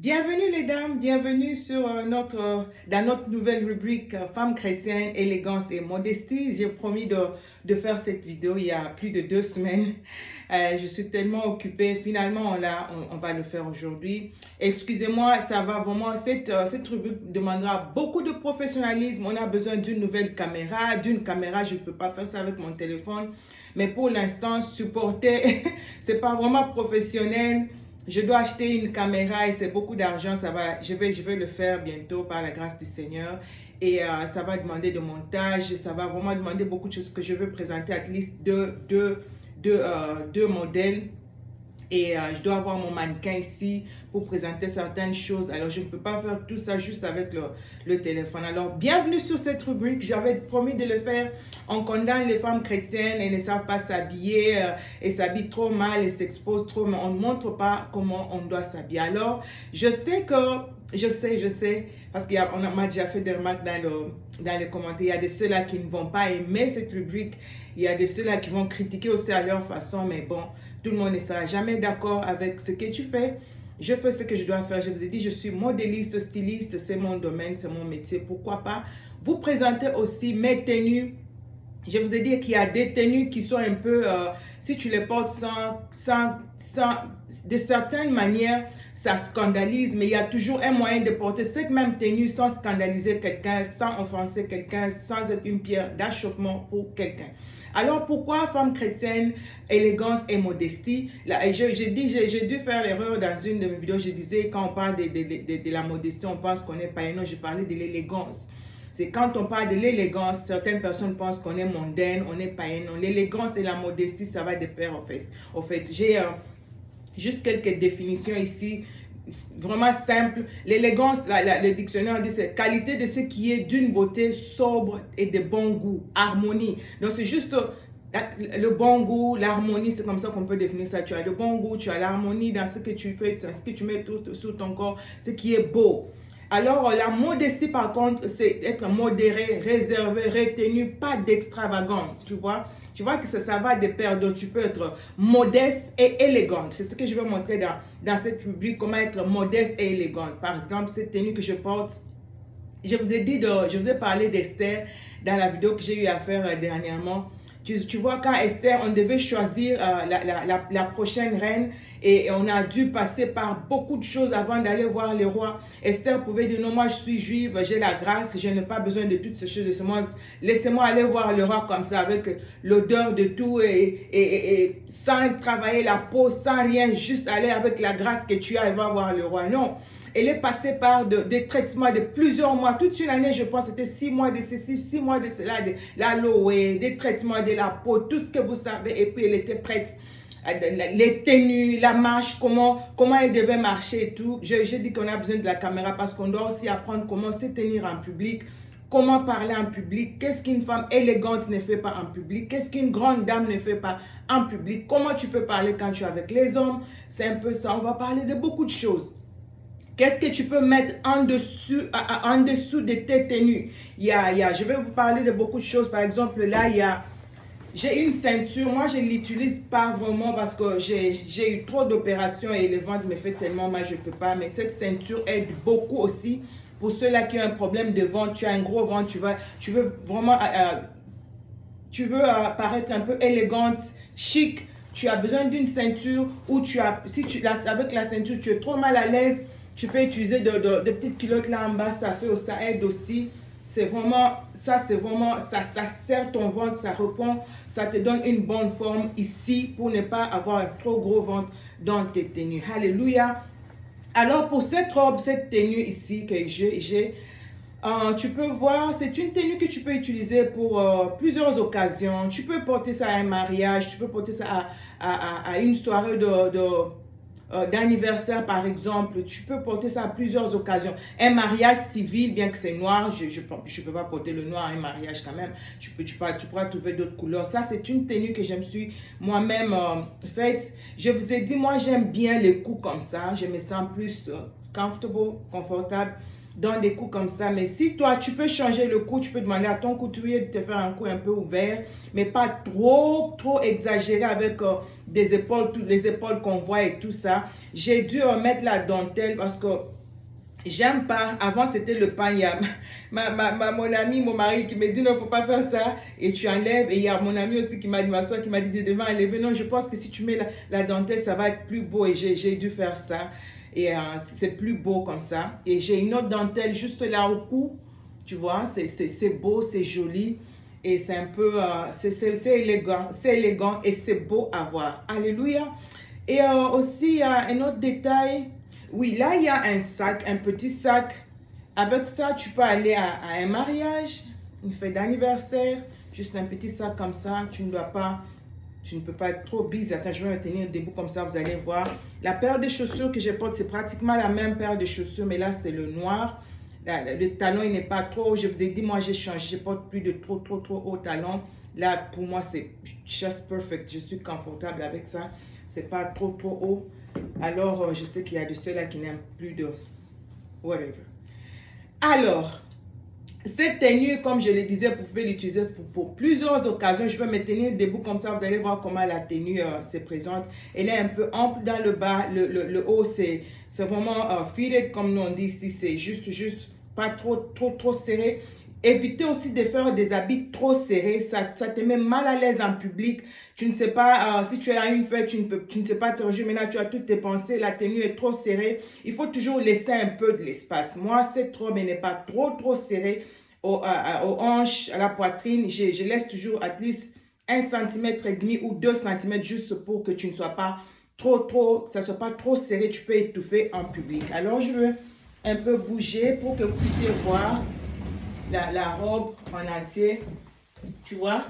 Bienvenue les dames, bienvenue sur dans notre nouvelle rubrique Femmes chrétiennes, élégance et modestie. J'ai promis de faire cette vidéo il y a plus de 2 semaines. Je suis tellement occupée, finalement on va le faire aujourd'hui. Excusez-moi, ça va vraiment, cette rubrique demandera beaucoup de professionnalisme. On a besoin d'une nouvelle caméra, je ne peux pas faire ça avec mon téléphone. Mais pour l'instant, supporter, c'est pas vraiment professionnel. Je dois acheter une caméra et c'est beaucoup d'argent. Je vais le faire bientôt par la grâce du Seigneur. Et ça va demander de montage. Ça va vraiment demander beaucoup de choses que je veux présenter, at least deux modèles. Et je dois avoir mon mannequin ici pour présenter certaines choses. Alors, je ne peux pas faire tout ça juste avec le téléphone. Alors, bienvenue sur cette rubrique. J'avais promis de le faire. On condamne les femmes chrétiennes. Elles ne savent pas s'habiller. Elles s'habillent trop mal. Elles s'exposent trop. Mais on ne montre pas comment on doit s'habiller. Alors, je sais, parce qu'on m'a déjà fait des remarques dans les commentaires. Il y a de ceux-là qui ne vont pas aimer cette rubrique. Il y a de ceux-là qui vont critiquer aussi à leur façon. Mais bon, tout le monde ne sera jamais d'accord avec ce que tu fais. Je fais ce que je dois faire. Je vous ai dit, je suis modéliste, styliste. C'est mon domaine, c'est mon métier. Pourquoi pas vous présenter aussi mes tenues. Je vous ai dit qu'il y a des tenues qui sont un peu, si tu les portes de certaines manières, ça scandalise, mais il y a toujours un moyen de porter cette même tenue sans scandaliser quelqu'un, sans offenser quelqu'un, sans être une pierre d'achoppement pour quelqu'un. Alors pourquoi femme chrétienne, élégance et modestie? J'ai dû faire l'erreur dans une de mes vidéos, je disais quand on parle de la modestie, on pense qu'on est païen. Non, je parlais de l'élégance. C'est quand on parle de l'élégance, certaines personnes pensent qu'on est mondaine, on est païen. Non, l'élégance et la modestie, ça va de pair au fait. J'ai juste quelques définitions ici, vraiment simples. L'élégance, le dictionnaire dit c'est qualité de ce qui est d'une beauté sobre et de bon goût, harmonie. Donc c'est juste le bon goût, l'harmonie, c'est comme ça qu'on peut définir ça. Tu as le bon goût, tu as l'harmonie dans ce que tu fais, dans ce que tu mets tout sur ton corps, ce qui est beau. Alors, la modestie, par contre, c'est être modéré, réservé, retenu, pas d'extravagance, tu vois. Tu vois que ça va de pair, donc tu peux être modeste et élégante. C'est ce que je vais montrer dans cette rubrique, comment être modeste et élégante. Par exemple, cette tenue que je porte, je vous ai parlé d'Esther dans la vidéo que j'ai eu à faire dernièrement. Tu vois, quand Esther, on devait choisir la prochaine reine et on a dû passer par beaucoup de choses avant d'aller voir le roi. Esther pouvait dire, non, moi je suis juive, j'ai la grâce, je n'ai pas besoin de toutes ces choses. Laissez-moi aller voir le roi comme ça, avec l'odeur de tout et sans travailler la peau, sans rien, juste aller avec la grâce que tu as et va voir le roi. Non. Elle est passée par des traitements de plusieurs mois. Toute une année, je pense, c'était 6 mois de ceci, 6 mois de cela, de l'aloe, des traitements de la peau, tout ce que vous savez. Et puis, elle était prête. Les tenues, la marche, comment elle devait marcher et tout. J'ai dit qu'on a besoin de la caméra parce qu'on doit aussi apprendre comment se tenir en public, comment parler en public, qu'est-ce qu'une femme élégante ne fait pas en public, qu'est-ce qu'une grande dame ne fait pas en public, comment tu peux parler quand tu es avec les hommes. C'est un peu ça. On va parler de beaucoup de choses. Qu'est-ce que tu peux mettre en dessous de tes tenues? Je vais vous parler de beaucoup de choses. Par exemple, là, j'ai une ceinture. Moi, je ne l'utilise pas vraiment parce que j'ai eu trop d'opérations et le ventre me fait tellement mal, je ne peux pas. Mais cette ceinture aide beaucoup aussi pour ceux-là qui ont un problème de ventre. Tu as un gros ventre, tu veux vraiment, paraître un peu élégante, chic. Tu as besoin d'une ceinture où avec la ceinture, tu es trop mal à l'aise. Tu peux utiliser de petites culottes là en bas, ça aide aussi. Ça serre ton ventre, ça répond, ça te donne une bonne forme ici pour ne pas avoir un trop gros ventre dans tes tenues. Alléluia. Alors pour cette robe, cette tenue ici que j'ai, tu peux voir, c'est une tenue que tu peux utiliser pour plusieurs occasions. Tu peux porter ça à un mariage, tu peux porter ça à une soirée d'anniversaire par exemple. Tu peux porter ça à plusieurs occasions. Un mariage civil, bien que c'est noir, je peux pas porter le noir à un mariage quand même. Tu pourras trouver d'autres couleurs. Ça, c'est une tenue que je me suis moi-même faite. Je vous ai dit, moi j'aime bien les coups comme ça. Je me sens plus comfortable. donne des coups comme ça. Mais si toi, tu peux changer le cou, tu peux demander à ton couturier de te faire un cou un peu ouvert, mais pas trop exagéré avec des épaules, toutes les épaules qu'on voit et tout ça. J'ai dû mettre la dentelle parce que j'aime pas. Avant, c'était le pain. Il y a mon ami, mon mari qui me dit non, faut pas faire ça. Et tu enlèves. Et il y a mon ami aussi qui m'a dit, ma soeur qui m'a dit de devant enlever. Non, je pense que si tu mets la dentelle, ça va être plus beau. Et j'ai dû faire ça. Et c'est plus beau comme ça. Et j'ai une autre dentelle juste là au cou. Tu vois, c'est beau, c'est joli. Et c'est un peu, c'est élégant. C'est élégant et c'est beau à voir. Alléluia. Et aussi, il y a un autre détail. Oui, là, il y a un sac, un petit sac. Avec ça, tu peux aller à un mariage, une fête d'anniversaire, juste un petit sac comme ça. Tu ne peux pas être trop busy. Attends, je vais me tenir debout comme ça, vous allez voir. La paire de chaussures que je porte, c'est pratiquement la même paire de chaussures, mais là, c'est le noir. Le talon, il n'est pas trop haut. Je vous ai dit, moi, j'ai changé. Je porte plus de trop haut talon. Là, pour moi, c'est just perfect. Je suis confortable avec ça. C'est pas trop haut. Alors, je sais qu'il y a de ceux-là qui n'aiment plus de whatever. Alors, cette tenue, comme je le disais, vous pouvez l'utiliser pour plusieurs occasions. Je vais me tenir debout comme ça. Vous allez voir comment la tenue se présente. Elle est un peu ample dans le bas. Le haut, c'est vraiment fitted, comme nous on dit ici. C'est juste pas trop serré. Évitez aussi de faire des habits trop serrés. Ça te met mal à l'aise en public. Tu ne sais pas, si tu es à une fête, tu ne sais pas te ranger. Maintenant, tu as toutes tes pensées. La tenue est trop serrée. Il faut toujours laisser un peu de l'espace. Moi, cette robe n'est pas trop serrée aux hanches, à la poitrine. Je laisse toujours at least 1,5 cm ou 2 cm juste pour que tu ne sois pas que ça ne soit pas trop serré. Tu peux étouffer en public. Alors, je veux un peu bouger pour que vous puissiez voir la robe en entier. Tu vois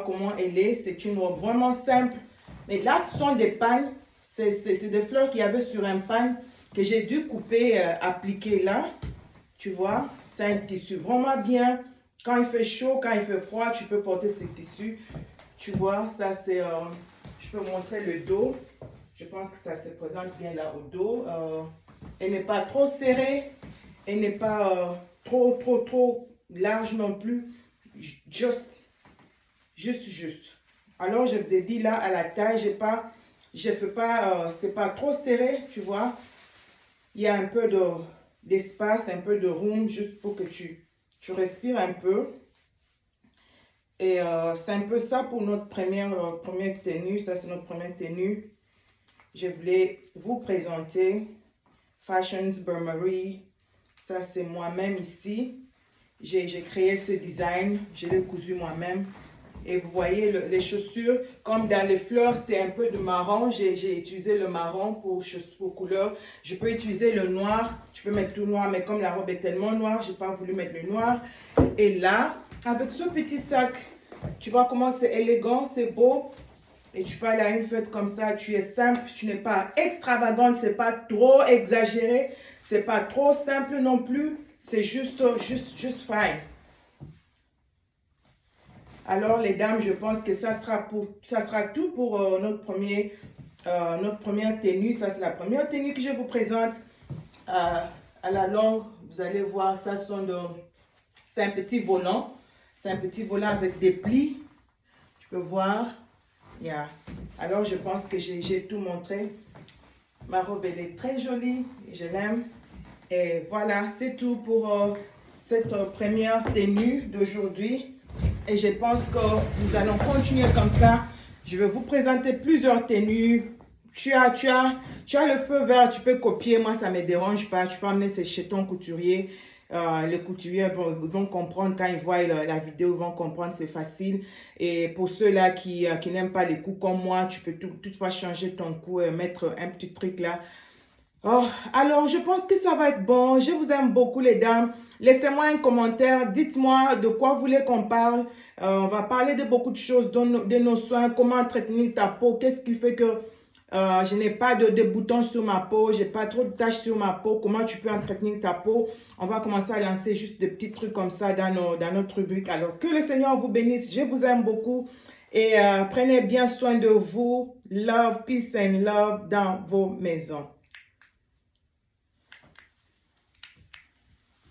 comment elle est. C'est une robe vraiment simple. Mais là, ce sont des pagnes. C'est des fleurs qu'il y avait sur un pagne que j'ai dû couper, appliquer là. Tu vois, c'est un tissu vraiment bien. Quand il fait chaud, quand il fait froid, tu peux porter ces tissus. Tu vois, ça c'est... je peux montrer le dos. Je pense que ça se présente bien là au dos. Elle n'est pas trop serrée. Elle n'est pas... trop large non plus, juste. Alors je vous ai dit là à la taille, c'est pas trop serré, tu vois. Il y a un peu d'espace, un peu de room, juste pour que tu respires un peu. Et c'est un peu ça pour notre première tenue. Ça c'est notre première tenue. Je voulais vous présenter Fashions Burberry. Ça, c'est moi-même ici. J'ai créé ce design. Je l'ai cousu moi-même. Et vous voyez, les chaussures, comme dans les fleurs, c'est un peu de marron. J'ai utilisé le marron pour couleur. Je peux utiliser le noir. Tu peux mettre tout noir, mais comme la robe est tellement noire, je n'ai pas voulu mettre le noir. Et là, avec ce petit sac, tu vois comment c'est élégant, c'est beau. Et tu peux aller à une fête comme ça, tu es simple, tu n'es pas extravagante, c'est pas trop exagéré, c'est pas trop simple non plus, c'est juste fine. Alors les dames, je pense que ça sera tout pour notre première tenue. Ça c'est la première tenue que je vous présente. À la longue, vous allez voir, c'est un petit volant. C'est un petit volant avec des plis. Tu peux voir. Yeah. Alors, je pense que j'ai tout montré. Ma robe, elle est très jolie. Je l'aime. Et voilà, c'est tout pour cette première tenue d'aujourd'hui. Et je pense que nous allons continuer comme ça. Je vais vous présenter plusieurs tenues. Tu as le feu vert, tu peux copier. Moi, ça ne me dérange pas. Tu peux emmener chez ton couturier. Les couturiers vont comprendre quand ils voient la vidéo, ils vont comprendre, c'est facile. Et pour ceux-là qui n'aiment pas les coups comme moi, tu peux toutefois changer ton cou et mettre un petit truc là. Oh, alors, je pense que ça va être bon. Je vous aime beaucoup, les dames. Laissez-moi un commentaire. Dites-moi de quoi vous voulez qu'on parle. On va parler de beaucoup de choses, de nos soins, comment entretenir ta peau, qu'est-ce qui fait que je n'ai pas de boutons sur ma peau, j'ai pas trop de taches sur ma peau, comment tu peux entretenir ta peau. On va commencer à lancer juste des petits trucs comme ça dans notre rubrique. Alors, que le Seigneur vous bénisse. Je vous aime beaucoup. Et prenez bien soin de vous. Love, peace and love dans vos maisons.